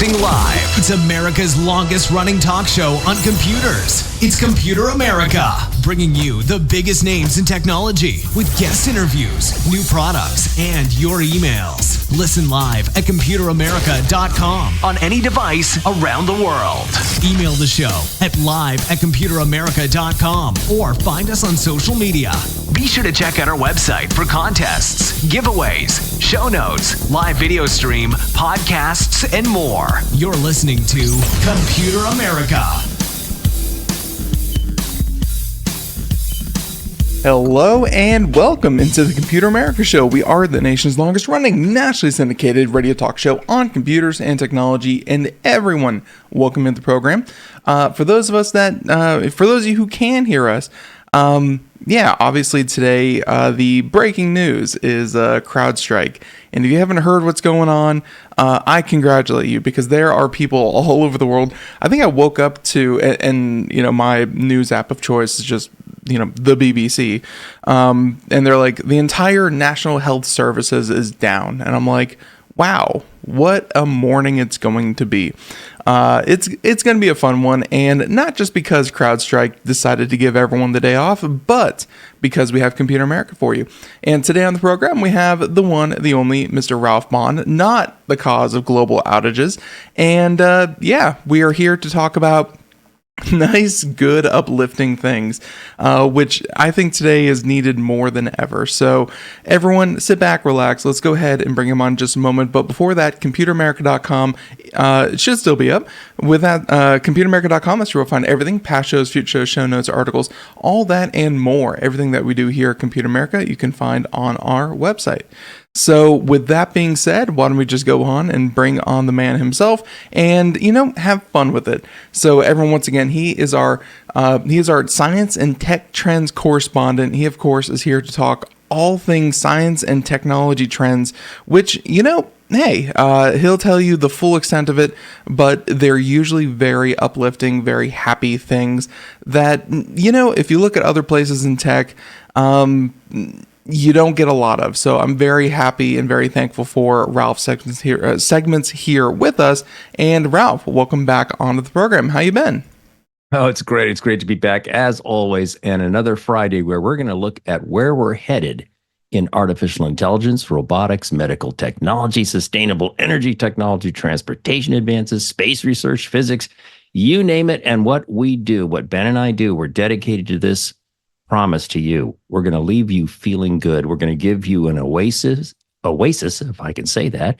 Broadcasting live. It's America's longest running talk show on computers. It's Computer America, bringing you the biggest names in technology with guest interviews, new products, and your emails. Listen live at computeramerica.com on any device around the world. Email the show at live@computeramerica.com or find us on social media. Be sure to check out our website for contests, giveaways, show notes, live video stream, podcasts, and more. You're listening to Computer America. Hello and welcome into the Computer America Show. We are the nation's longest running nationally syndicated radio talk show on computers and technology, and everyone, welcome into the program. For those of you who can hear us, obviously today the breaking news is CrowdStrike. And if you haven't heard what's going on, I congratulate you, because there are people all over the world. I think I woke up to, and my news app of choice is just, the BBC. And they're like, the entire National Health Services is down. And I'm like, wow, what a morning it's going to be. It's going to be a fun one, and not just because CrowdStrike decided to give everyone the day off, but because we have Computer America for you. And today on the program, we have the one, the only Mr. Ralph Bond, not the cause of global outages. And we are here to talk about nice, good, uplifting things, which I think today is needed more than ever. So everyone, sit back, relax. Let's go ahead and bring him on in just a moment. But before that, computeramerica.com, it should still be up. With that, computeramerica.com, that's where you'll find everything, past shows, future shows, show notes, articles, all that and more. Everything that we do here at Computer America, you can find on our website. So with that being said, why don't we just go on and bring on the man himself and, have fun with it. So everyone, once again, he is our science and tech trends correspondent. He, of course, is here to talk all things science and technology trends, which, he'll tell you the full extent of it, but they're usually very uplifting, very happy things that, if you look at other places in tech, you don't get a lot of. So I'm very happy and very thankful for Ralph's segments here with us. And Ralph, welcome back onto the program. How you been? Oh, it's great. It's great to be back as always. And another Friday where we're going to look at where we're headed in artificial intelligence, robotics, medical technology, sustainable energy technology, transportation advances, space research, physics, you name it. And what we do, what Ben and I do, we're dedicated to this promise to you. We're going to leave you feeling good. We're going to give you an oasis, if I can say that,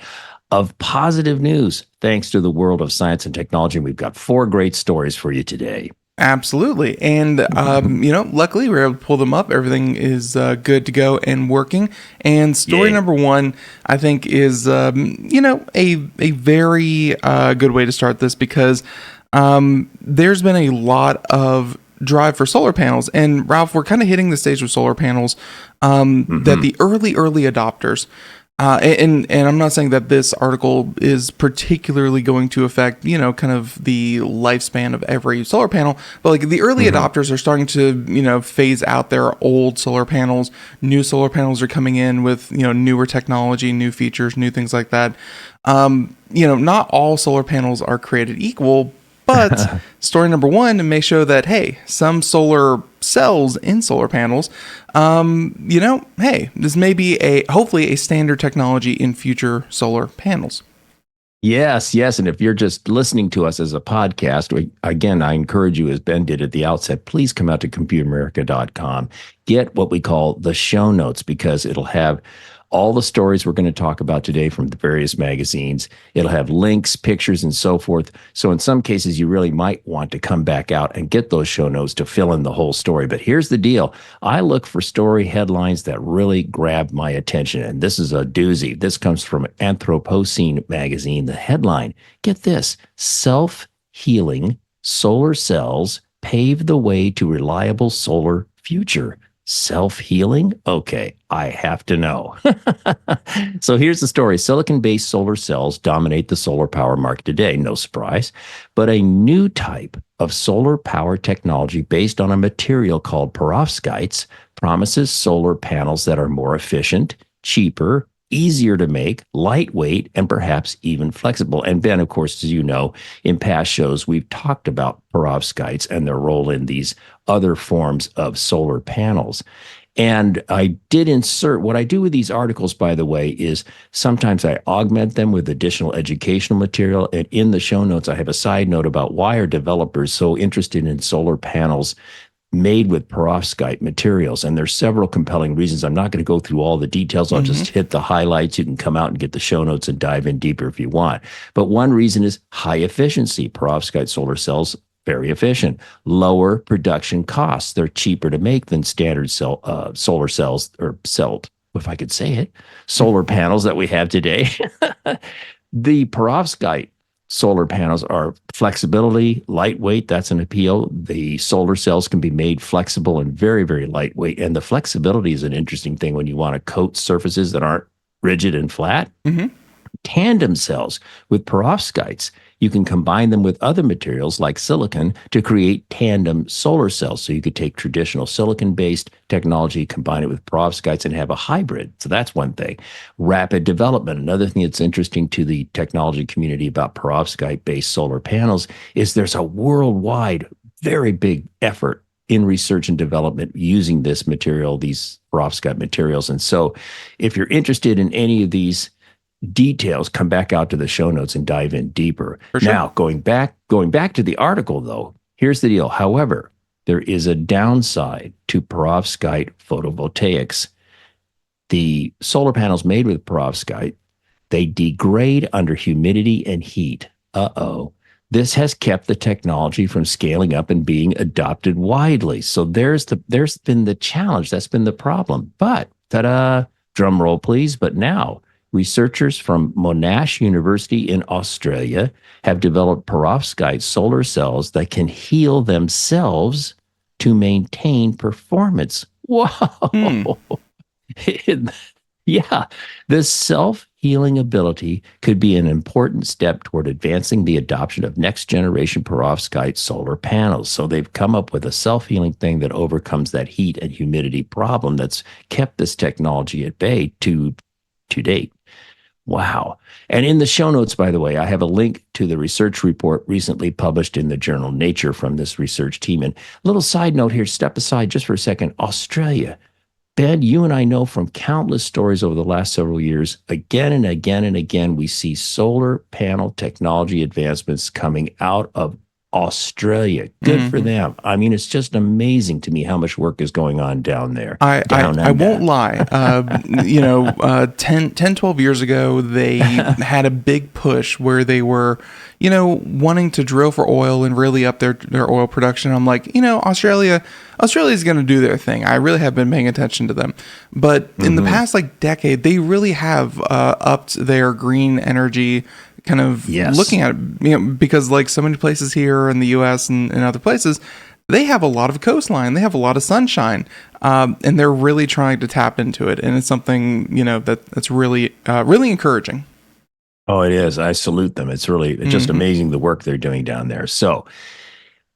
of positive news, thanks to the world of science and technology. We've got 4 great stories for you today. Absolutely. And, luckily we were able to pull them up. Everything is good to go and working. And story number 1, I think, is, a very good way to start this, because there's been a lot of drive for solar panels. And Ralph, we're kind of hitting the stage with solar panels that the early adopters, and I'm not saying that this article is particularly going to affect, kind of the lifespan of every solar panel, but like the early adopters are starting to, phase out their old solar panels. New solar panels are coming in with, newer technology, new features, new things like that. Not all solar panels are created equal, but story number 1 may show that, hey, some solar cells in solar panels, this may be hopefully a standard technology in future solar panels. Yes. And if you're just listening to us as a podcast, again, I encourage you, as Ben did at the outset, please come out to computeramerica.com. Get what we call the show notes, because it'll have all the stories we're going to talk about today from the various magazines. It'll have links, pictures, and so forth. So in some cases, you really might want to come back out and get those show notes to fill in the whole story. But here's the deal. I look for story headlines that really grab my attention. And this is a doozy. This comes from Anthropocene Magazine. The headline, get this, self-healing solar cells pave the way to reliable solar future. Self-healing? Okay, I have to know. So here's the story. Silicon-based solar cells dominate the solar power market today, no surprise. But a new type of solar power technology based on a material called perovskites promises solar panels that are more efficient, cheaper, easier to make, lightweight, and perhaps even flexible. And Ben, of course, as you know, in past shows, we've talked about perovskites and their role in these other forms of solar panels. And I did insert what I do with these articles, by the way, is sometimes I augment them with additional educational material. And in the show notes, I have a side note about why are developers so interested in solar panels made with perovskite materials. And there's several compelling reasons. I'm not going to go through all the details. I'll just hit the highlights. You can come out and get the show notes and dive in deeper if you want. But one reason is high efficiency. Perovskite solar cells, very efficient. Lower production costs. They're cheaper to make than standard solar cells, or if I could say it, solar panels that we have today. The perovskite solar panels are flexibility, lightweight. That's an appeal. The solar cells can be made flexible and very, very lightweight. And the flexibility is an interesting thing when you want to coat surfaces that aren't rigid and flat. Tandem cells with perovskites, you can combine them with other materials like silicon to create tandem solar cells. So you could take traditional silicon-based technology, combine it with perovskites, and have a hybrid. So that's one thing. Rapid development. Another thing that's interesting to the technology community about perovskite-based solar panels is there's a worldwide, very big effort in research and development using this material, these perovskite materials. And so if you're interested in any of these details, come back out to the show notes and dive in deeper. Sure. Now, going back to the article, though, here's the deal. However, there is a downside to perovskite photovoltaics. The solar panels made with perovskite, they degrade under humidity and heat. This has kept the technology from scaling up and being adopted widely. So there's been the challenge. That's been the problem. But, ta-da, drum roll, please. But now, researchers from Monash University in Australia have developed perovskite solar cells that can heal themselves to maintain performance. Whoa. Yeah, this self-healing ability could be an important step toward advancing the adoption of next-generation perovskite solar panels. So they've come up with a self-healing thing that overcomes that heat and humidity problem that's kept this technology at bay to date. Wow. And in the show notes, by the way, I have a link to the research report recently published in the journal Nature from this research team. And a little side note here, step aside just for a second. Australia. Ben, you and I know from countless stories over the last several years, again and again and again, we see solar panel technology advancements coming out of Australia. Good for them. I mean, it's just amazing to me how much work is going on down there. I won't lie. 12 years ago, they had a big push where they were, wanting to drill for oil and really up their oil production. I'm like, Australia's going to do their thing. I really have been paying attention to them. But in the past decade, they really have upped their green energy kind of looking at it, because so many places here in the US and other places, they have a lot of coastline, they have a lot of sunshine, and they're really trying to tap into it. And it's something, that's really, really encouraging. Oh, it is. I salute them. It's just amazing the work they're doing down there. So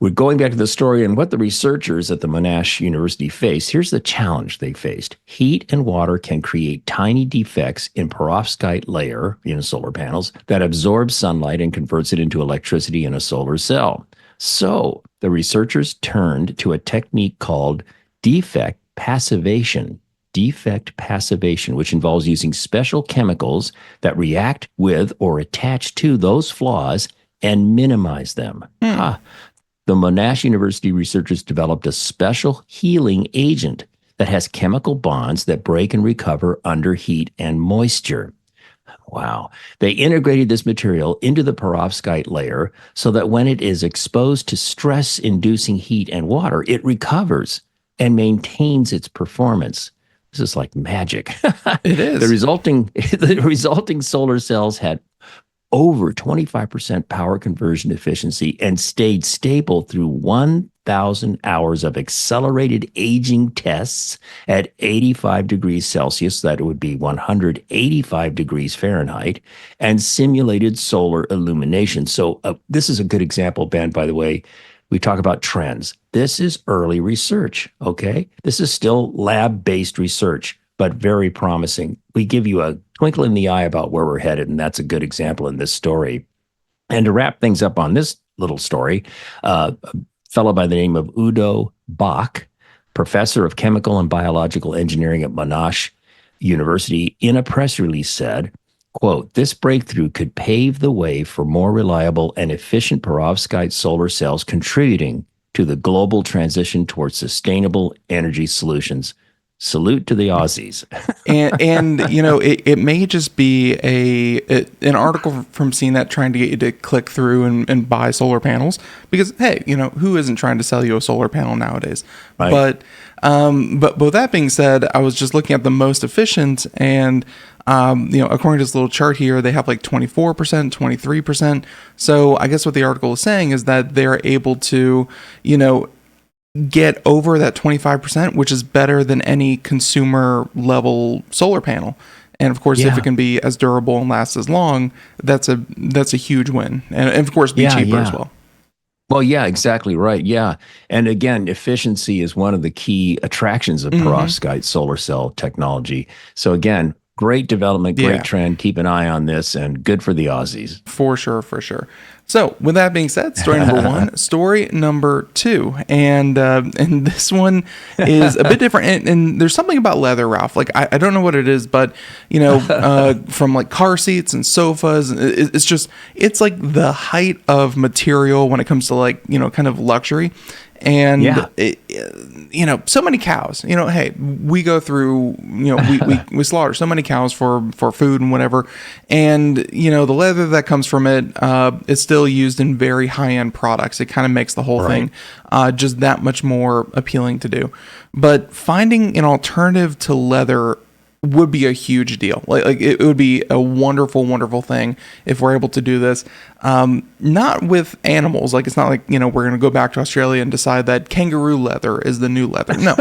we're going back to the story and what the researchers at the Monash University faced. Here's the challenge they faced. Heat and water can create tiny defects in perovskite layer in solar panels that absorbs sunlight and converts it into electricity in a solar cell. So the researchers turned to a technique called defect passivation, which involves using special chemicals that react with or attach to those flaws and minimize them. The Monash University researchers developed a special healing agent that has chemical bonds that break and recover under heat and moisture. Wow. They integrated this material into the perovskite layer so that when it is exposed to stress-inducing heat and water, it recovers and maintains its performance. This is like magic. It is. The resulting solar cells had over 25% power conversion efficiency and stayed stable through 1,000 hours of accelerated aging tests at 85 degrees Celsius, that would be 185 degrees Fahrenheit, and simulated solar illumination. So this is a good example, Ben, by the way. We talk about trends. This is early research, okay? This is still lab-based research. but very promising. We give you a twinkle in the eye about where we're headed, and that's a good example in this story. And to wrap things up on this little story, a fellow by the name of Udo Bach, professor of chemical and biological engineering at Monash University, in a press release said, quote, "This breakthrough could pave the way for more reliable and efficient perovskite solar cells, contributing to the global transition towards sustainable energy solutions. Salute to the Aussies." and it may just be an article from CNET trying to get you to click through and buy solar panels, because hey, who isn't trying to sell you a solar panel nowadays? Right. But with that being said, I was just looking at the most efficient, and according to this little chart here, they have like 24%, 23%. So I guess what the article is saying is that they're able to, get over that 25%, which is better than any consumer level solar panel. And of course, if it can be as durable and last as long, that's a huge win. And of course, be cheaper as well. Well, yeah, exactly right. Yeah. And again, efficiency is one of the key attractions of perovskite solar cell technology. So again, great development, great trend. Keep an eye on this, and good for the Aussies. For sure, for sure. So with that being said, story number one, story number two. And this one is a bit different. And there's something about leather, Ralph. Like, I don't know what it is, but, from like car seats and sofas, it's like the height of material when it comes to like, kind of luxury. And, so many cows, hey, we go through, we slaughter so many cows for food and whatever. And, the leather that comes from it is still used in very high-end products. It kind of makes the whole thing just that much more appealing to do. But finding an alternative to leather would be a huge deal. Like it would be a wonderful, wonderful thing if we're able to do this. Not with animals. Like, it's not like, we're going to go back to Australia and decide that kangaroo leather is the new leather. No,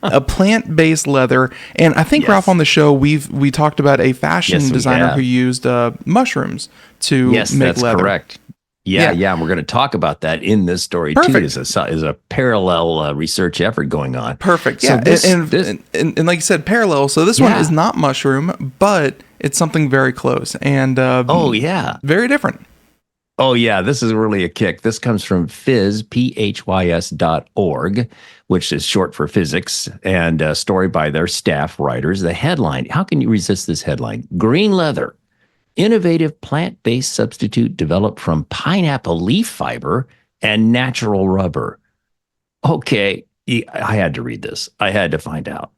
a plant-based leather. And I think, Ralph, on the show, we talked about a fashion designer who used mushrooms to make leather. Yes, that's correct. Yeah, and we're going to talk about that in this story too. Is a parallel research effort going on. Perfect. Yeah, so and like you said, parallel. So this one is not mushroom, but it's something very close and very different. Oh yeah, this is really a kick. This comes from phys.org, which is short for physics, and a story by their staff writers. The headline: how can you resist this headline? Green leather. Innovative plant-based substitute developed from pineapple leaf fiber and natural rubber. Okay, I had to read this. I had to find out.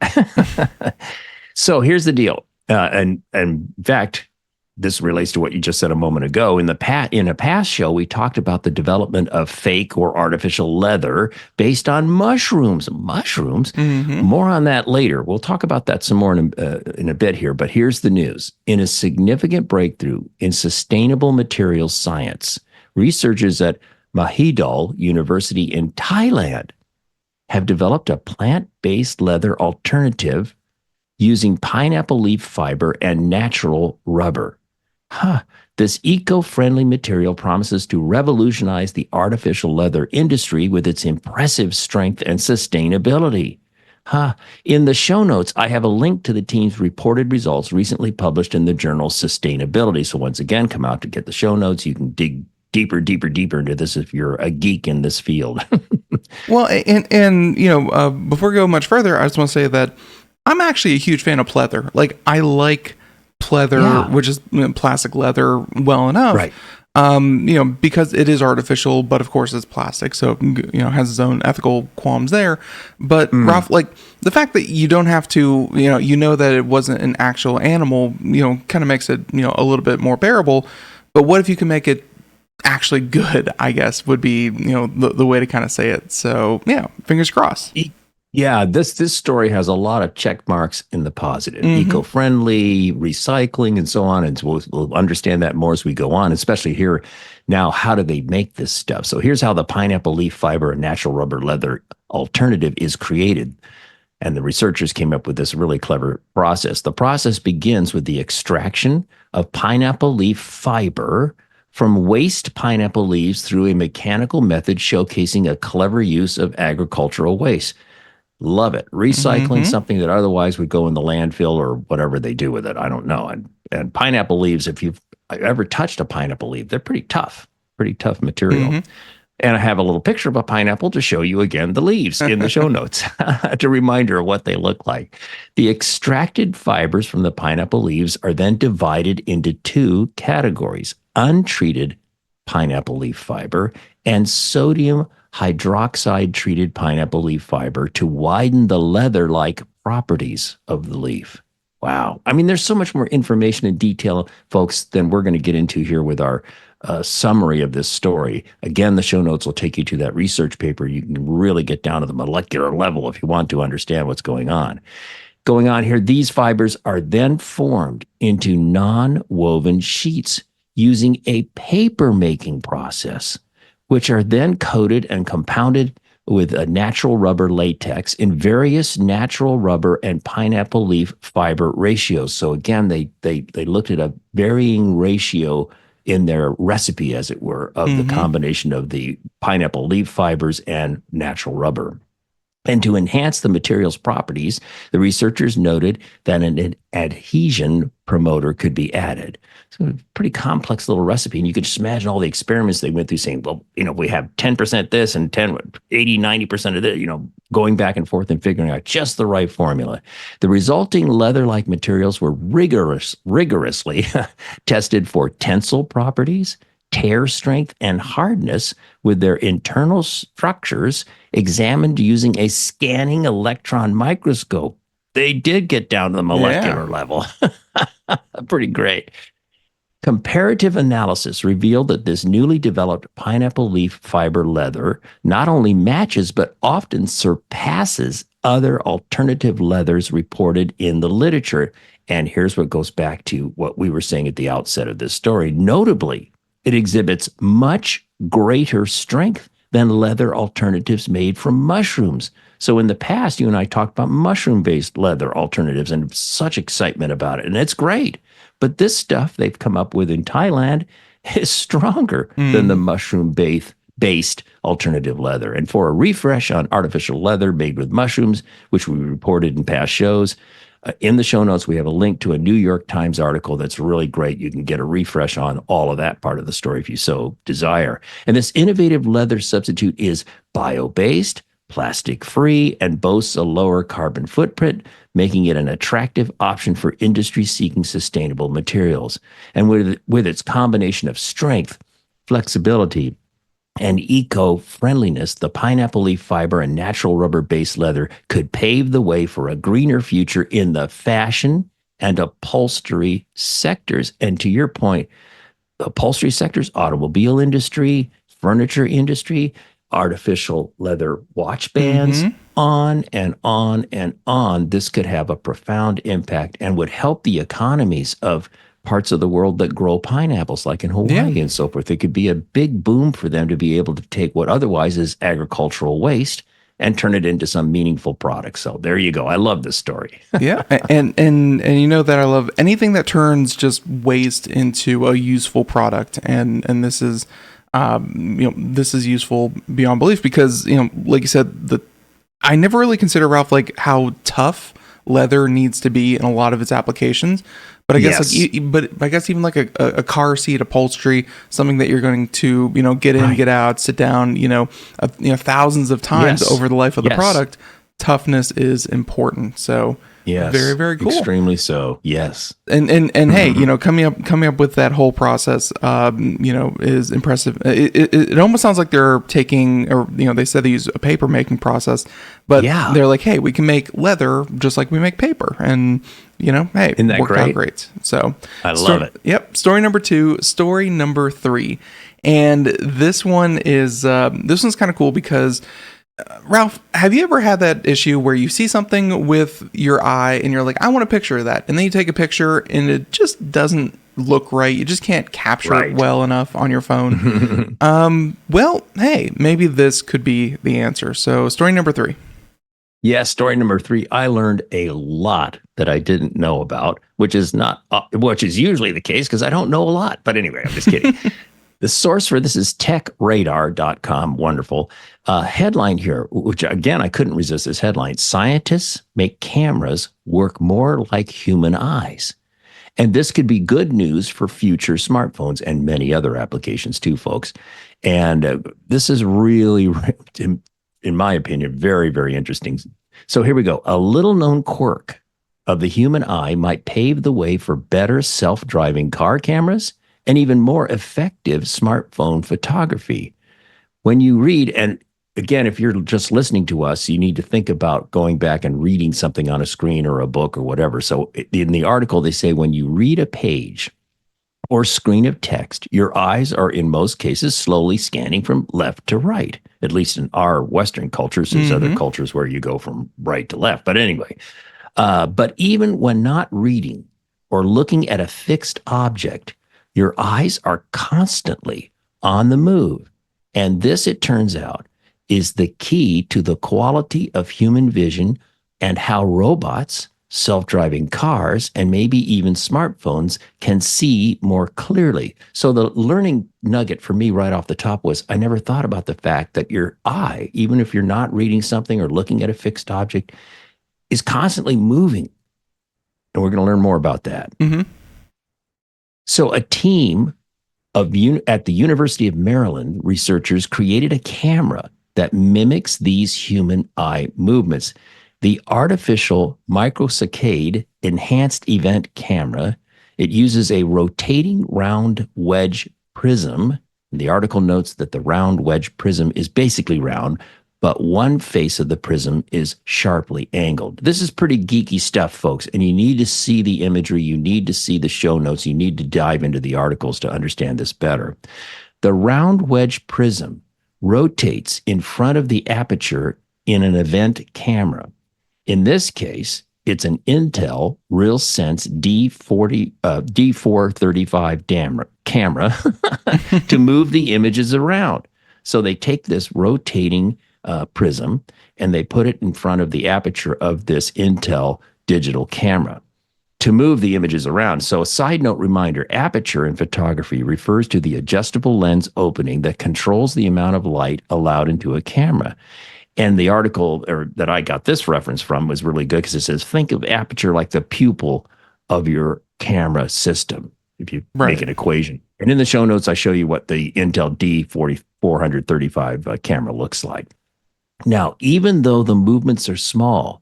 So here's the deal. And in fact, this relates to what you just said a moment ago. In a past show, we talked about the development of fake or artificial leather based on mushrooms. Mushrooms? Mm-hmm. More on that later. We'll talk about that some more in a bit here. But here's the news. In a significant breakthrough in sustainable materials science, researchers at Mahidol University in Thailand have developed a plant-based leather alternative using pineapple leaf fiber and natural rubber. This eco-friendly material promises to revolutionize the artificial leather industry with its impressive strength and sustainability. In the show notes, I have a link to the team's reported results recently published in the journal Sustainability. So once again, come out to get the show notes. You can dig deeper into this if you're a geek in this field. Well, and before we go much further, I just want to say that I'm actually a huge fan of pleather. Like, I like pleather, which is plastic leather, well enough. Right. Because it is artificial, but of course it's plastic, so it has its own ethical qualms there. But Ralph, like, the fact that you don't have to, that it wasn't an actual animal, kind of makes it, a little bit more bearable. But what if you can make it actually good, I guess, would be, the way to kind of say it. So yeah, fingers crossed. Yeah, this story has a lot of check marks in the positive. Eco-friendly, recycling, and so on. And we'll understand that more as we go on, especially here now. How do they make this stuff? So here's how the pineapple leaf fiber and natural rubber leather alternative is created. And the researchers came up with this really clever process. The process begins with the extraction of pineapple leaf fiber from waste pineapple leaves through a mechanical method showcasing a clever use of agricultural waste. Love it. Recycling something that otherwise would go in the landfill or whatever they do with it. I don't know. And pineapple leaves, if you've ever touched a pineapple leaf, they're pretty tough material. And I have a little picture of a pineapple to show you again the leaves in the show notes to reminder of what they look like. The extracted fibers from the pineapple leaves are then divided into two categories: untreated pineapple leaf fiber and sodium hydroxide treated pineapple leaf fiber to widen the leather-like properties of the leaf. Wow. I mean, there's so much more information and detail, folks, than we're going to get into here with our summary of this story. Again, the show notes will take you to that research paper. You can really get down to the molecular level if you want to understand what's going on. Going on here, these fibers are then formed into non-woven sheets using a paper-making process, which are then coated and compounded with a natural rubber latex in various natural rubber and pineapple leaf fiber ratios. So again, they looked at a varying ratio in their recipe, as it were, of the combination of the pineapple leaf fibers and natural rubber. And to enhance the material's properties, the researchers noted that an adhesion promoter could be added. So a pretty complex little recipe. And you could just imagine all the experiments they went through saying, well, we have 10% this and 80, 90% of this, going back and forth and figuring out just the right formula. The resulting leather-like materials were rigorously tested for tensile properties, tear strength, and hardness, with their internal structures examined using a scanning electron microscope. They did get down to the molecular level. Pretty great. Comparative analysis revealed that this newly developed pineapple leaf fiber leather not only matches, but often surpasses other alternative leathers reported in the literature. And here's what goes back to what we were saying at the outset of this story. Notably, it exhibits much greater strength than leather alternatives made from mushrooms. So in the past, you and I talked about mushroom-based leather alternatives and such excitement about it, and it's great. But this stuff they've come up with in Thailand is stronger than the mushroom-based alternative leather. And for a refresh on artificial leather made with mushrooms, which we reported in past shows, in the show notes, we have a link to a New York Times article that's really great. You can get a refresh on all of that part of the story if you so desire. And this innovative leather substitute is bio-based, plastic-free, and boasts a lower carbon footprint, making it an attractive option for industry seeking sustainable materials. And with its combination of strength, flexibility, and eco-friendliness, the pineapple leaf fiber and natural rubber-based leather could pave the way for a greener future in the fashion and upholstery sectors. And to your point, upholstery sectors, automobile industry, furniture industry, artificial leather watch bands, on and on and on. This could have a profound impact and would help the economies of parts of the world that grow pineapples, like in Hawaii and so forth. It could be a big boom for them to be able to take what otherwise is agricultural waste and turn it into some meaningful product. So there you go. I love this story. And you know that I love anything that turns just waste into a useful product. And this is this is useful beyond belief because, like you said, I never really consider, Ralph, like how tough leather needs to be in a lot of its applications. But I guess I guess even like a car seat upholstery, something that you're going to, get in, get out, sit down, thousands of times over the life of the product, toughness is important. So very, very cool. Extremely so. Yes. And hey, coming up with that whole process, is impressive. It almost sounds like they're taking, or they said they use a paper making process, but they're like, hey, we can make leather just like we make paper, and hey, isn't that worked great? Out great. So I love it. Yep. Story number 2. Story number 3, and this one's kind of cool because. Ralph, have you ever had that issue where you see something with your eye and you're like, I want a picture of that. And then you take a picture and it just doesn't look right. You just can't capture it well enough on your phone. Well, hey, maybe this could be the answer. So story number 3. Yes, story number 3. I learned a lot that I didn't know about, which is usually the case because I don't know a lot. But anyway, I'm just kidding. The source for this is TechRadar.com. Wonderful. Headline here, which again, I couldn't resist this headline. Scientists make cameras work more like human eyes. And this could be good news for future smartphones and many other applications too, folks. And this is really, in my opinion, very, very interesting. So here we go. A little known quirk of the human eye might pave the way for better self-driving car cameras and even more effective smartphone photography. When you read, and again, if you're just listening to us, you need to think about going back and reading something on a screen or a book or whatever. So in the article, they say when you read a page or screen of text, your eyes are in most cases slowly scanning from left to right, at least in our Western cultures. There's other cultures where you go from right to left. But anyway, but even when not reading or looking at a fixed object, your eyes are constantly on the move. And this, it turns out, is the key to the quality of human vision and how robots, self-driving cars, and maybe even smartphones can see more clearly. So the learning nugget for me right off the top was I never thought about the fact that your eye, even if you're not reading something or looking at a fixed object, is constantly moving. And we're going to learn more about that. So a team at the University of Maryland, researchers created a camera that mimics these human eye movements. The artificial microsaccade enhanced event camera, it uses a rotating round wedge prism. The article notes that the round wedge prism is basically round, but one face of the prism is sharply angled. This is pretty geeky stuff, folks, and you need to see the imagery. You need to see the show notes. You need to dive into the articles to understand this better. The round wedge prism rotates in front of the aperture in an event camera. In this case, it's an Intel RealSense D435 camera to move the images around. So they take this rotating prism and they put it in front of the aperture of this Intel digital camera to move the images around. So a side note reminder, aperture in photography refers to the adjustable lens opening that controls the amount of light allowed into a camera. And the article that I got this reference from was really good because it says, think of aperture like the pupil of your camera system, if you make an equation. And in the show notes, I show you what the Intel D435 camera looks like. Now, even though the movements are small,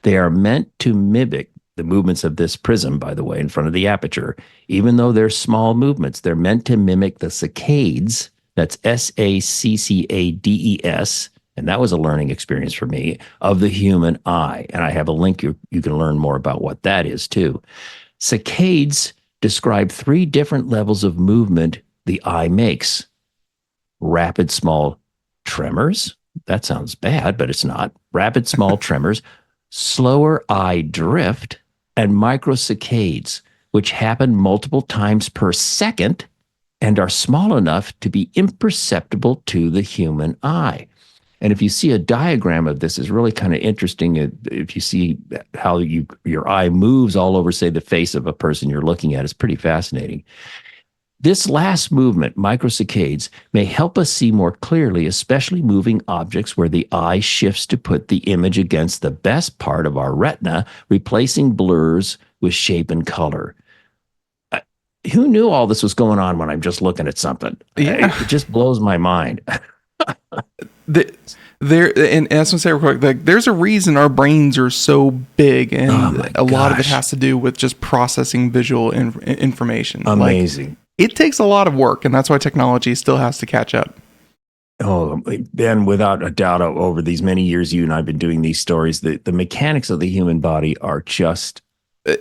they are meant to mimic the movements of this prism, by the way, in front of the aperture. Even though they're small movements, they're meant to mimic the saccades, that's SACCADES, and that was a learning experience for me, of the human eye. And I have a link you can learn more about what that is too. Saccades describe 3 different levels of movement the eye makes. Rapid small tremors. That sounds bad, but it's not. Rapid small tremors, slower eye drift, and microsaccades, which happen multiple times per second and are small enough to be imperceptible to the human eye. And if you see a diagram of this, is really kind of interesting. If you see how your eye moves all over, say, the face of a person you're looking at, it's pretty fascinating. This last movement, microsaccades, may help us see more clearly, especially moving objects where the eye shifts to put the image against the best part of our retina, replacing blurs with shape and color. Who knew all this was going on when I'm just looking at something? Yeah. It just blows my mind. And I just want to say real quick, like, there's a reason our brains are so big, and a lot of it has to do with just processing visual information. Amazing. Like, it takes a lot of work, and that's why technology still has to catch up. Oh, Ben, without a doubt, over these many years you and I have been doing these stories, the mechanics of the human body are just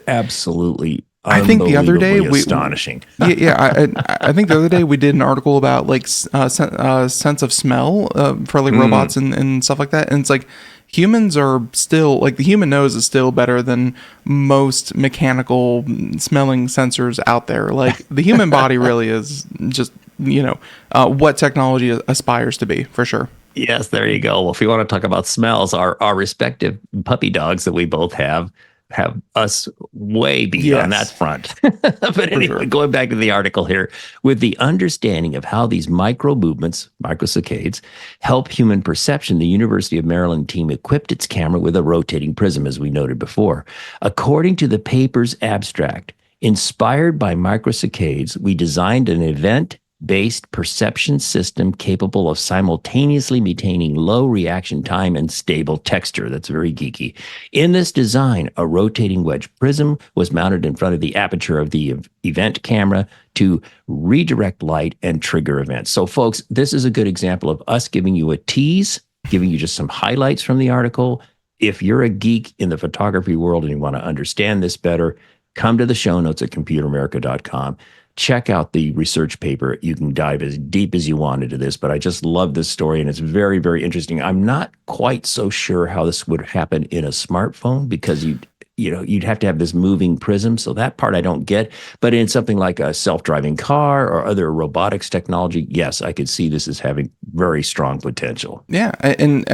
absolutely I think the other day astonishing. I think the other day we did an article about like sense of smell for like robots and stuff like that, and it's like humans are still, like, the human nose is still better than most mechanical smelling sensors out there. Like, the human body really is just, what technology aspires to be, for sure. Yes, there you go. Well, if you want to talk about smells, our respective puppy dogs that we both have, have us way beat on that front. But anyway, going back to the article here, with the understanding of how these micro movements, microsaccades, help human perception, the University of Maryland team equipped its camera with a rotating prism, as we noted before. According to the paper's abstract, inspired by microsaccades, we designed an event-based perception system capable of simultaneously maintaining low reaction time and stable texture. That's very geeky. In this design, a rotating wedge prism was mounted in front of the aperture of the event camera to redirect light and trigger events. So, folks, this is a good example of us giving you a tease, giving you just some highlights from the article. If you're a geek in the photography world and you want to understand this better, come to the show notes at computeramerica.com. Check out the research paper. You can dive as deep as you want into this, but I just love this story, and it's very, very interesting. I'm not quite so sure how this would happen in a smartphone, because you'd have to have this moving prism. So that part I don't get. But in something like a self-driving car or other robotics technology, yes, I could see this as having very strong potential. Yeah, and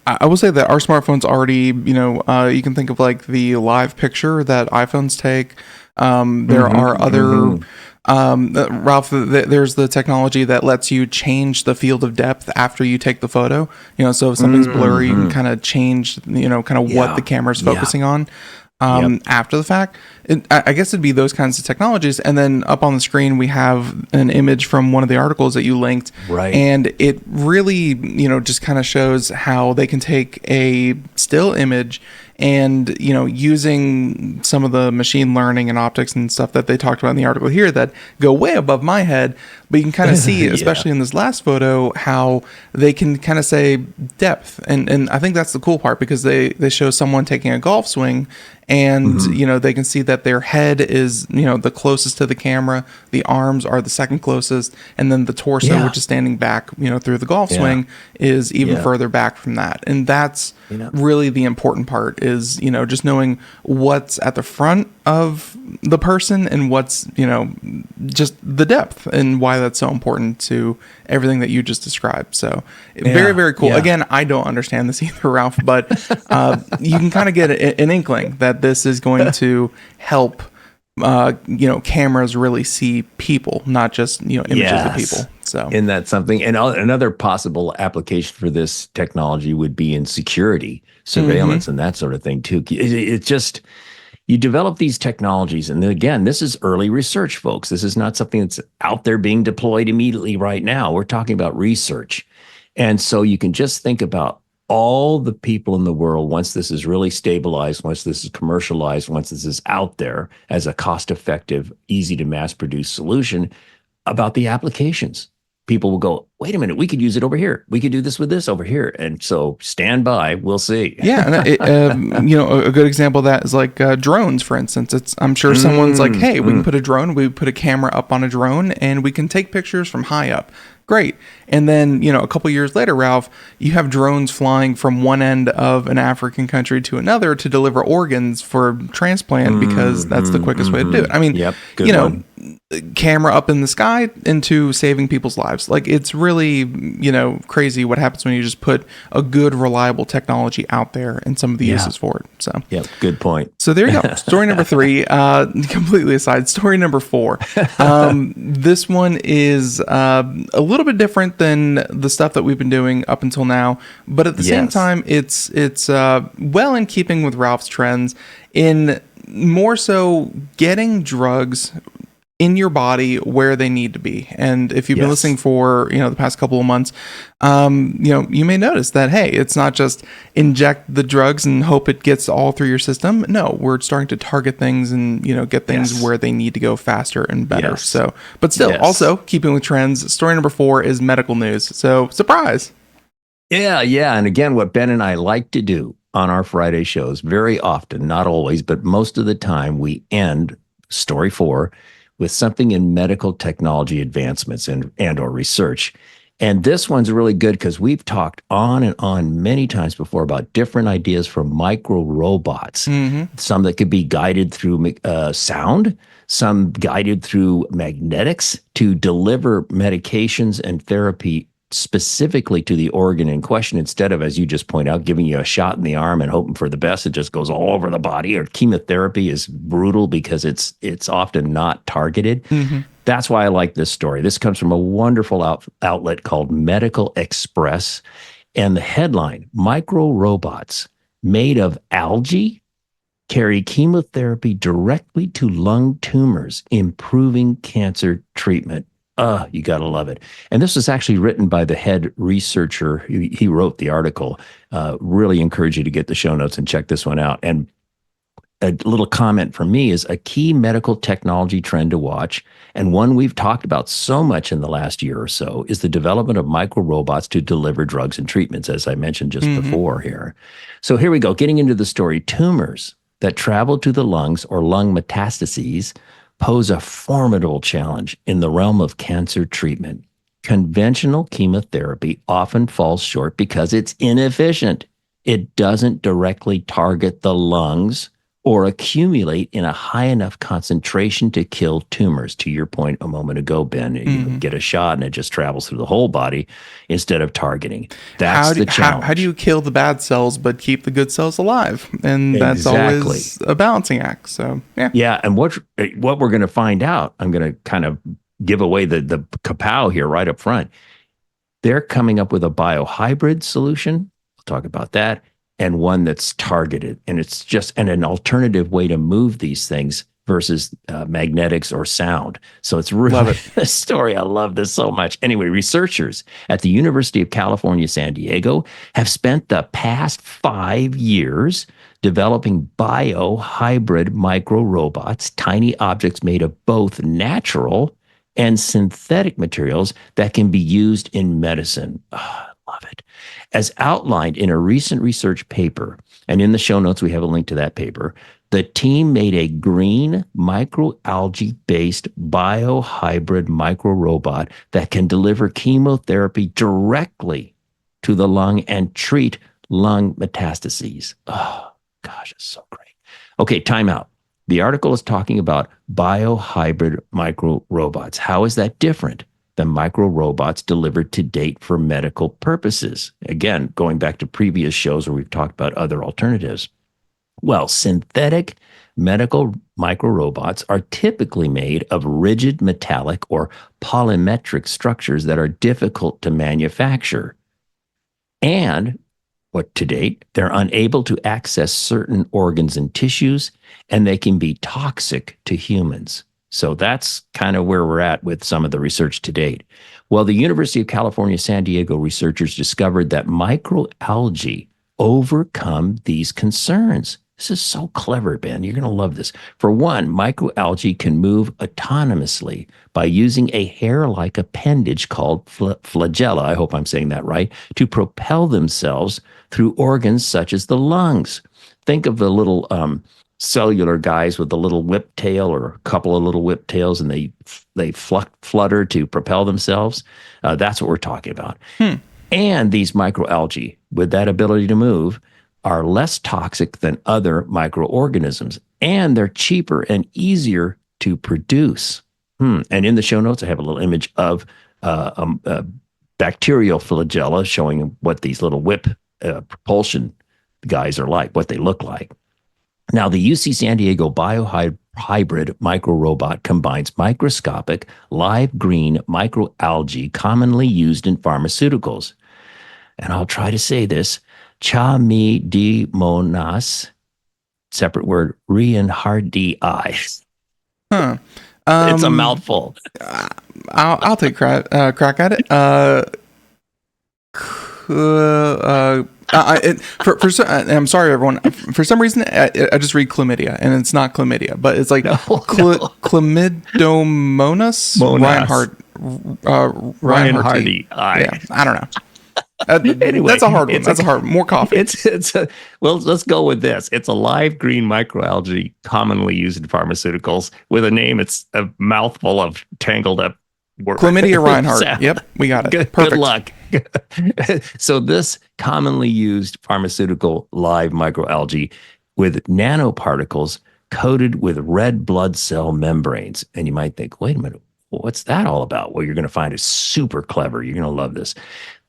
I will say that our smartphones already, you can think of like the live picture that iPhones take. There are other, Ralph, there's the technology that lets you change the field of depth after you take the photo. So if something's blurry, you can kind of change, what the camera's focusing on. After the fact, I guess it'd be those kinds of technologies. And then up on the screen, we have an image from one of the articles that you linked. Right. And it really, just kind of shows how they can take a still image and, using some of the machine learning and optics and stuff that they talked about in the article here that go way above my head, but you can kind of see, especially in this last photo, how they can kind of say depth. And I think that's the cool part, because they show someone taking a golf swing, and, they can see that their head is, the closest to the camera, the arms are the second closest, and then the torso, which is standing back, through the golf swing, is even further back from that. And that's really the important part, is, just knowing what's at the front of the person and what's, just the depth, and why that's so important to everything that you just described. So very, very cool. Yeah. Again, I don't understand this either, Ralph, but you can kind of get an inkling that this is going to help, cameras really see people, not just, images of people. So, isn't that something? And another possible application for this technology would be in security, surveillance, and that sort of thing too. It's just, you develop these technologies, and again, this is early research, folks. This is not something that's out there being deployed immediately right now. We're talking about research. And so you can just think about all the people in the world, once this is really stabilized, once this is commercialized, once this is out there as a cost-effective, easy to mass-produce solution, about the applications. People will go, wait a minute, we could use it over here. We could do this with this over here. And so stand by, we'll see. Yeah. And a good example of that is like drones, for instance. I'm sure someone's like, hey, we can put we put a camera up on a drone and we can take pictures from high up. Great. And then, a couple years later, Ralph, you have drones flying from one end of an African country to another to deliver organs for transplant, because that's the quickest way to do it. I mean, camera up in the sky into saving people's lives. Like, it's really, crazy what happens when you just put a good, reliable technology out there and some of the uses for it. So, good point. So there you go. Story number 3, completely aside. Story number 4. This one is a little bit different than the stuff that we've been doing up until now, but at the same time, it's well in keeping with Ralph's trends in more so getting drugs in your body where they need to be. And if you've been listening for, the past couple of months, you may notice that, hey, it's not just inject the drugs and hope it gets all through your system. No, we're starting to target things and, get things where they need to go faster and better. So, but still, also keeping with trends, story number 4 is medical news. So surprise. Yeah. And again, what Ben and I like to do on our Friday shows, very often, not always, but most of the time, we end story 4 with something in medical technology advancements and or research. And this one's really good because we've talked on and on many times before about different ideas for microrobots. Some that could be guided through sound, some guided through magnetics to deliver medications and therapy specifically to the organ in question, instead of, as you just point out, giving you a shot in the arm and hoping for the best. It just goes all over the body. Or chemotherapy is brutal because it's often not targeted. Mm-hmm. That's why I like this story. This comes from a wonderful outlet called MedicalXpress. And the headline, Microrobots made of algae carry chemotherapy directly to lung tumors, improving cancer treatment. You got to love it. And this was actually written by the head researcher. He wrote the article. Really encourage you to get the show notes and check this one out. And a little comment from me is a key medical technology trend to watch, and one we've talked about so much in the last year or so, is the development of microrobots to deliver drugs and treatments, as I mentioned just before here. So here we go, getting into the story. Tumors that travel to the lungs or lung metastases pose a formidable challenge in the realm of cancer treatment. Conventional chemotherapy often falls short because it's inefficient. It doesn't directly target the lungs or accumulate in a high enough concentration to kill tumors. To your point a moment ago, Ben, you get a shot and it just travels through the whole body instead of targeting. That's the challenge. How do you kill the bad cells but keep the good cells alive? And that's always a balancing act. So, yeah. Yeah, and what we're going to find out, I'm going to kind of give away the kapow here right up front. They're coming up with a biohybrid solution. We'll talk about that. And one that's targeted. And it's just an alternative way to move these things versus magnetics or sound. So it's really a story. I love this so much. Anyway, researchers at the University of California, San Diego have spent the past 5 years developing biohybrid microrobots, tiny objects made of both natural and synthetic materials that can be used in medicine. Love it. As outlined in a recent research paper, and in the show notes, we have a link to that paper, the team made a green microalgae-based biohybrid microrobot that can deliver chemotherapy directly to the lung and treat lung metastases. Oh, gosh, it's so great. Okay, time out. The article is talking about biohybrid microrobots. How is that different than microrobots delivered to date for medical purposes? Again, going back to previous shows where we've talked about other alternatives. Well, synthetic medical microrobots are typically made of rigid metallic or polymetric structures that are difficult to manufacture. And to date, they're unable to access certain organs and tissues, and they can be toxic to humans. So that's kind of where we're at with some of the research to date. Well, the University of California, San Diego researchers discovered that microalgae overcome these concerns. This is so clever, Ben. You're going to love this. For one, microalgae can move autonomously by using a hair-like appendage called flagella, I hope I'm saying that right, to propel themselves through organs such as the lungs. Think of the little cellular guys with the little whip tail or a couple of little whip tails, and they flutter to propel themselves. That's what we're talking about. And these microalgae, with that ability to move, are less toxic than other microorganisms, and they're cheaper and easier to produce. And in the show notes, I have a little image of bacterial flagella showing what these little whip propulsion guys are like, what they look like. Now, the UC San Diego biohybrid microrobot combines microscopic live green microalgae commonly used in pharmaceuticals. And I'll try to say this, chamidemonas, separate word, Reinhardii. It's a mouthful. I'll take crack at it. I'm sorry, everyone. For some reason, I just read chlamydia, and it's not chlamydia, but it's like chlamydomonas. Reinhardii. Yeah, I don't know. Anyway, that's a hard one. That's a hard one. More coffee. Well, let's go with this. It's a live green microalgae commonly used in pharmaceuticals with a name. It's a mouthful of tangled up words. Chlamydia Reinhardt. Yep, we got it. Good luck. So this commonly used pharmaceutical live microalgae with nanoparticles coated with red blood cell membranes. And you might think, wait a minute, what's that all about? Well, you're going to find it super clever. You're going to love this.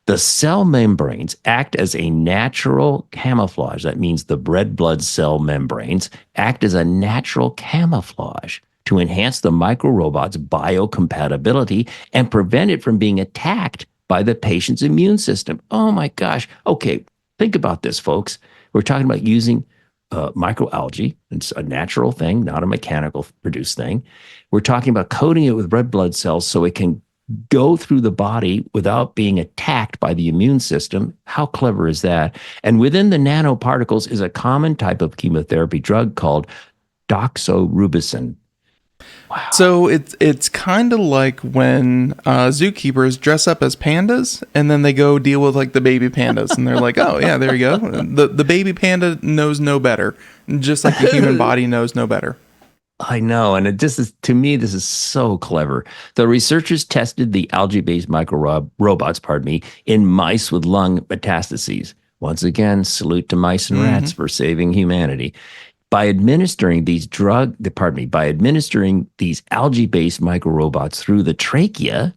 The cell membranes act as a natural camouflage. That means the red blood cell membranes act as a natural camouflage to enhance the microrobot's biocompatibility and prevent it from being attacked by the patient's immune system. Oh my gosh. Okay, think about this, folks. We're talking about using microalgae. It's a natural thing, not a mechanical produced thing. We're talking about coating it with red blood cells so it can go through the body without being attacked by the immune system. How clever is that? And within the nanoparticles is a common type of chemotherapy drug called doxorubicin. Wow. So it's kind of like when zookeepers dress up as pandas and then they go deal with like the baby pandas and they're like, oh yeah, there you go. The baby panda knows no better, just like the human body knows no better. I know. And it just is, to me, this is so clever. The researchers tested the algae-based microrobots, in mice with lung metastases. Once again, salute to mice and rats for saving humanity. By administering these algae-based microrobots through the trachea,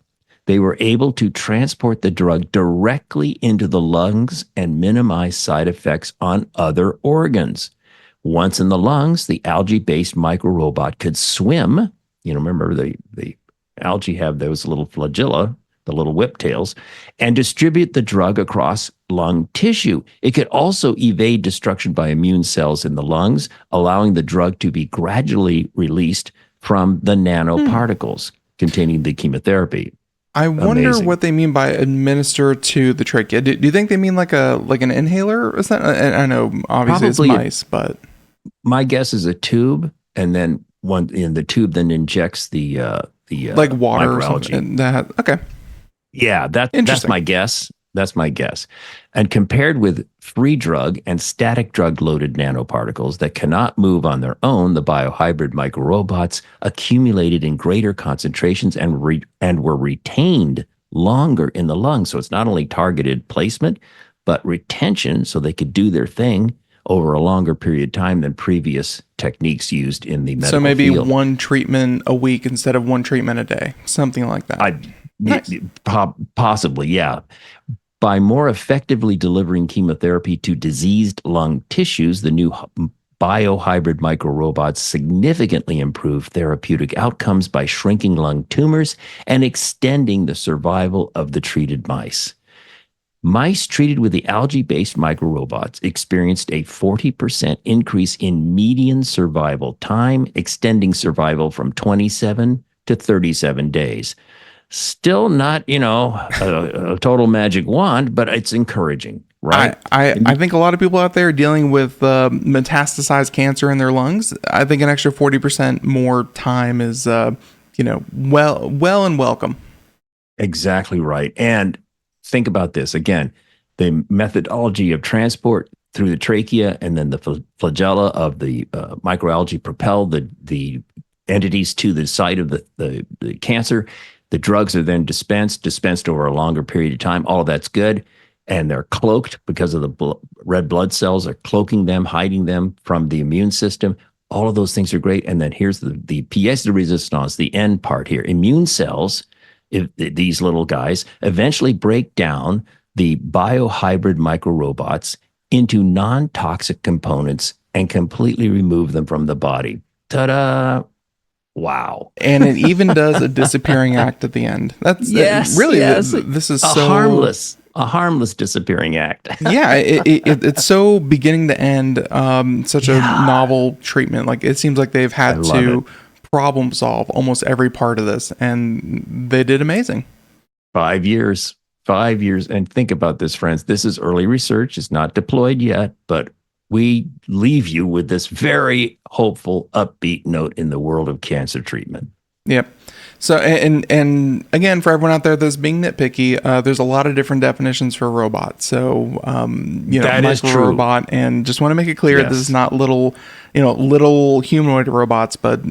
they were able to transport the drug directly into the lungs and minimize side effects on other organs. Once in the lungs, the algae-based microrobot could swim. Remember the algae have those little flagella, the little whiptails, and distribute the drug across lung tissue. It could also evade destruction by immune cells in the lungs, allowing the drug to be gradually released from the nanoparticles containing the chemotherapy. I wonder what they mean by administer to the trachea. Do you think they mean like an inhaler? Is that? I know obviously probably it's mice, but my guess is a tube, and then one in the tube then injects the like water or something. Okay. Yeah, that's my guess. That's my guess. And compared with free drug and static drug-loaded nanoparticles that cannot move on their own, the biohybrid microrobots accumulated in greater concentrations and were retained longer in the lungs. So it's not only targeted placement, but retention, so they could do their thing over a longer period of time than previous techniques used in the medical field. So maybe field. One treatment a week instead of one treatment a day, something like that. Nice. Possibly, yeah. By more effectively delivering chemotherapy to diseased lung tissues, the new biohybrid microrobots significantly improve therapeutic outcomes by shrinking lung tumors and extending the survival of the treated mice. Mice treated with the algae-based microrobots experienced a 40% increase in median survival time, extending survival from 27 to 37 days. Still not, a total magic wand, but it's encouraging, right? I think a lot of people out there dealing with metastasized cancer in their lungs, I think an extra 40% more time is, well and welcome. Exactly right. And think about this again, the methodology of transport through the trachea and then the flagella of the microalgae propel the entities to the site of the cancer. The drugs are then dispensed over a longer period of time. All of that's good. And they're cloaked because of the red blood cells are cloaking them, hiding them from the immune system. All of those things are great. And then here's the pièce de résistance, the end part here. Immune cells, these little guys, eventually break down the biohybrid microrobots into non-toxic components and completely remove them from the body. Ta-da! Wow. And it even does a disappearing act at the end. That's yes. This is so harmless disappearing act. Yeah, it's so beginning to end, such a novel treatment. Like it seems like they've had to problem solve almost every part of this, and they did amazing. 5 years. And think about this, friends. This is early research. It's not deployed yet, but we leave you with this very hopeful, upbeat note in the world of cancer treatment. Yep. So, and again, for everyone out there that's being nitpicky, there's a lot of different definitions for robot. So, that is true. Robot, and just want to make it clear, this is not little humanoid robots, but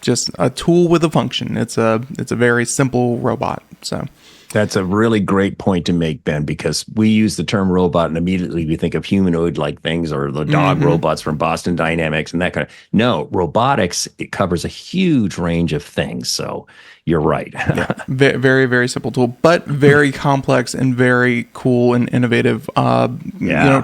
just a tool with a function. It's a very simple robot. So. That's a really great point to make, Ben, because we use the term robot and immediately we think of humanoid-like things or the dog robots from Boston Dynamics and that kind of. No, robotics, it covers a huge range of things. So you're right. Very, very simple tool, but very complex and very cool and innovative,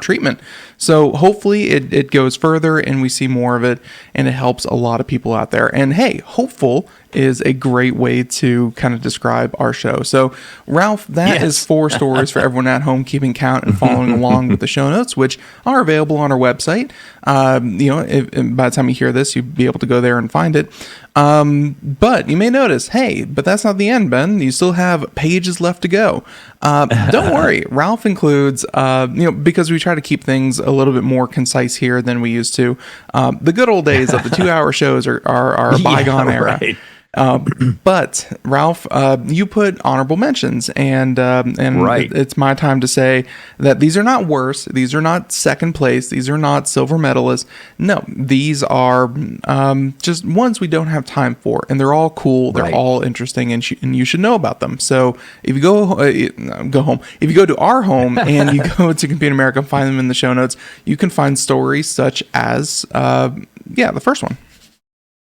treatment. So hopefully it goes further and we see more of it, and it helps a lot of people out there. And hey, hopeful is a great way to kind of describe our show. So Ralph, that is 4 stories for everyone at home keeping count and following along with the show notes, which are available on our website. By the time you hear this, you'll be able to go there and find it. But you may notice, hey, but that's not the end, Ben. You still have pages left to go. Don't worry. Ralph includes, because we try to keep things a little bit more concise here than we used to. The good old days of the 2-hour shows are a bygone era. Right. But Ralph, you put honorable mentions, and right. It's my time to say that these are not worse. These are not second place. These are not silver medalists. No, these are just ones we don't have time for, and they're all cool. They're all interesting, and you should know about them. So if you go home, if you go to our home and you go to Computer America and find them in the show notes, you can find stories such as the first one.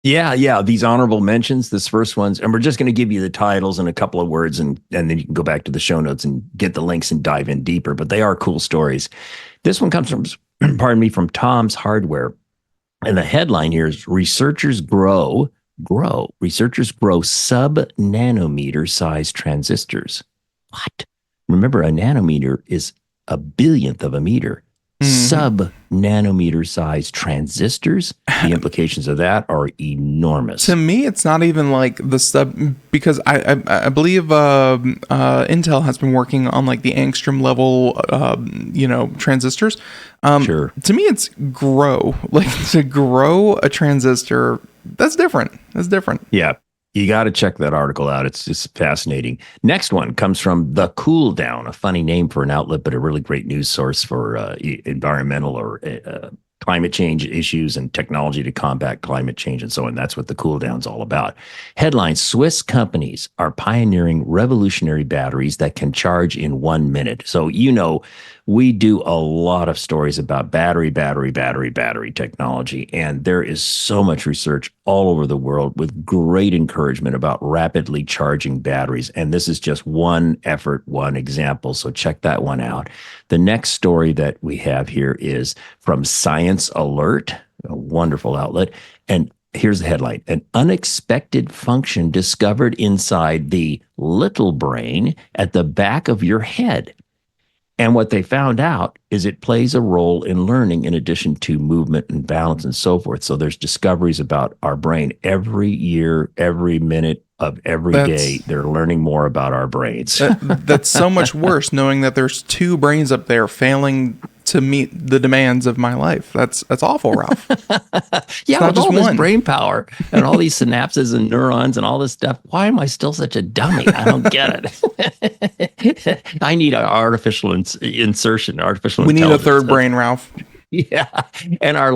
Yeah. These honorable mentions, this first one's, and we're just going to give you the titles and a couple of words, and then you can go back to the show notes and get the links and dive in deeper. But they are cool stories. This one comes from, from Tom's Hardware, and the headline here is researchers grow sub-nanometer size transistors. What? Remember, a nanometer is a billionth of a meter. Sub-nanometer size transistors. The implications of that are enormous. To me, it's not even like the sub, because I believe Intel has been working on like the angstrom level, transistors. Sure. To me, it's grow. Like to grow a transistor, that's different. Yeah. You got to check that article out. It's just fascinating. Next one comes from The Cool Down, a funny name for an outlet, but a really great news source for environmental or climate change issues and technology to combat climate change and so on. That's what The Cool Down's all about. Headline: Swiss companies are pioneering revolutionary batteries that can charge in 1 minute. So, we do a lot of stories about battery technology, and there is so much research all over the world with great encouragement about rapidly charging batteries. And this is just one effort, one example. So check that one out. The next story that we have here is from Science Alert, a wonderful outlet. And here's the headline: an unexpected function discovered inside the little brain at the back of your head. And what they found out is it plays a role in learning in addition to movement and balance and so forth. So there's discoveries about our brain every year, every minute of every day. They're learning more about our brains. That's so much worse, knowing that there's 2 brains up there failing to meet the demands of my life. That's awful, Ralph. Yeah, with all this brain power and all these synapses and neurons and all this stuff, why am I still such a dummy? I don't get it. I need an artificial insertion, artificial intelligence. We need a third That's brain, Ralph. Yeah. And our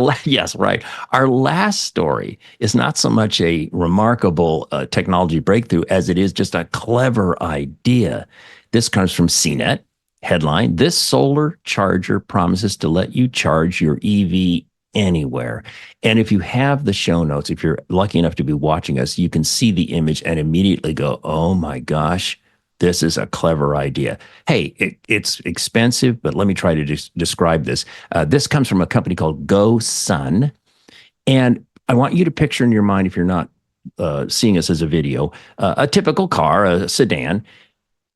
last story is not so much a remarkable technology breakthrough as it is just a clever idea. This comes from CNET. Headline: this solar charger promises to let you charge your EV anywhere. And if you have the show notes, if you're lucky enough to be watching us, you can see the image and immediately go, oh my gosh, this is a clever idea. Hey, it's expensive, but let me try to describe this. This comes from a company called GoSun. And I want you to picture in your mind, if you're not seeing us as a video, a typical car, a sedan.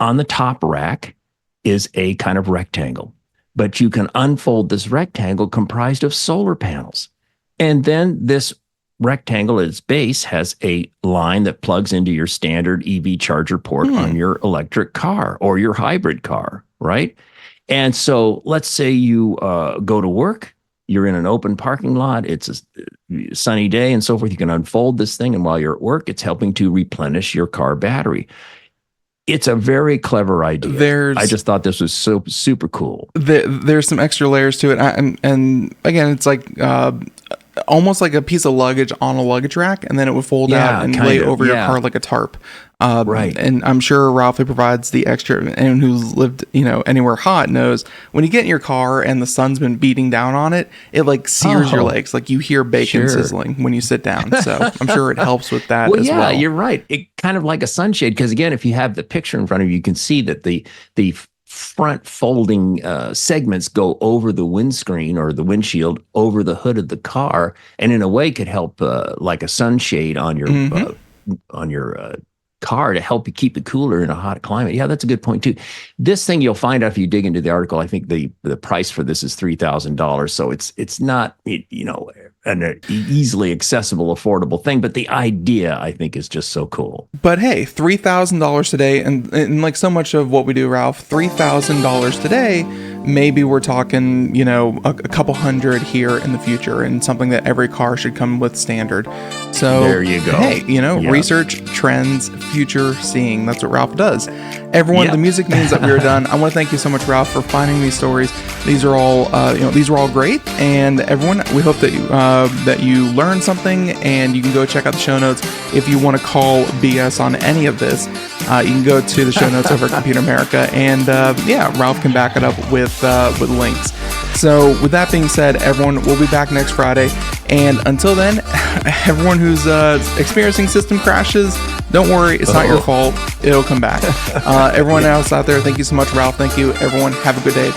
On the top rack is a kind of rectangle, but you can unfold this rectangle comprised of solar panels. And then this rectangle at its base has a line that plugs into your standard EV charger port on your electric car or your hybrid car, right? And so let's say you go to work, you're in an open parking lot, it's a sunny day and so forth. You can unfold this thing, and while you're at work, it's helping to replenish your car battery. It's a very clever idea. I just thought this was so super cool. There's some extra layers to it, and again, it's like almost like a piece of luggage on a luggage rack, and then it would fold out and lay over your car like a tarp. Right. And I'm sure Ralphie provides the extra. Anyone who's lived, anywhere hot knows when you get in your car and the sun's been beating down on it, it like sears your legs. Like you hear bacon sizzling when you sit down. So I'm sure it helps with that as well. You're right. It kind of like a sunshade, because again, if you have the picture in front of you, you can see that the front folding segments go over the windscreen or the windshield over the hood of the car, and in a way could help like a sunshade on your car to help you keep it cooler in a hot climate. Yeah, that's a good point too. This thing, you'll find out if you dig into the article, I think the price for this is $3,000. So it's not, an easily accessible, affordable thing, but the idea, I think, is just so cool. But hey, $3,000 today, and like so much of what we do, Ralph, $3,000 today, maybe we're talking, a couple hundred here in the future, and something that every car should come with standard. So there you go. Hey, research, trends, future seeing. That's what Ralph does. Everyone, the music means that we are done. I want to thank you so much, Ralph, for finding these stories. These are all, these were all great. And everyone, we hope that you learned something, and you can go check out the show notes. If you want to call BS on any of this, you can go to the show notes over at Computer America, and Ralph can back it up with links. So with that being said, everyone, we'll be back next Friday. And until then, everyone who's experiencing system crashes, don't worry, it's not your fault. It'll come back. Everyone else out there, thank you so much, Ralph. Thank you, everyone. Have a good day.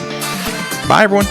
Bye, everyone.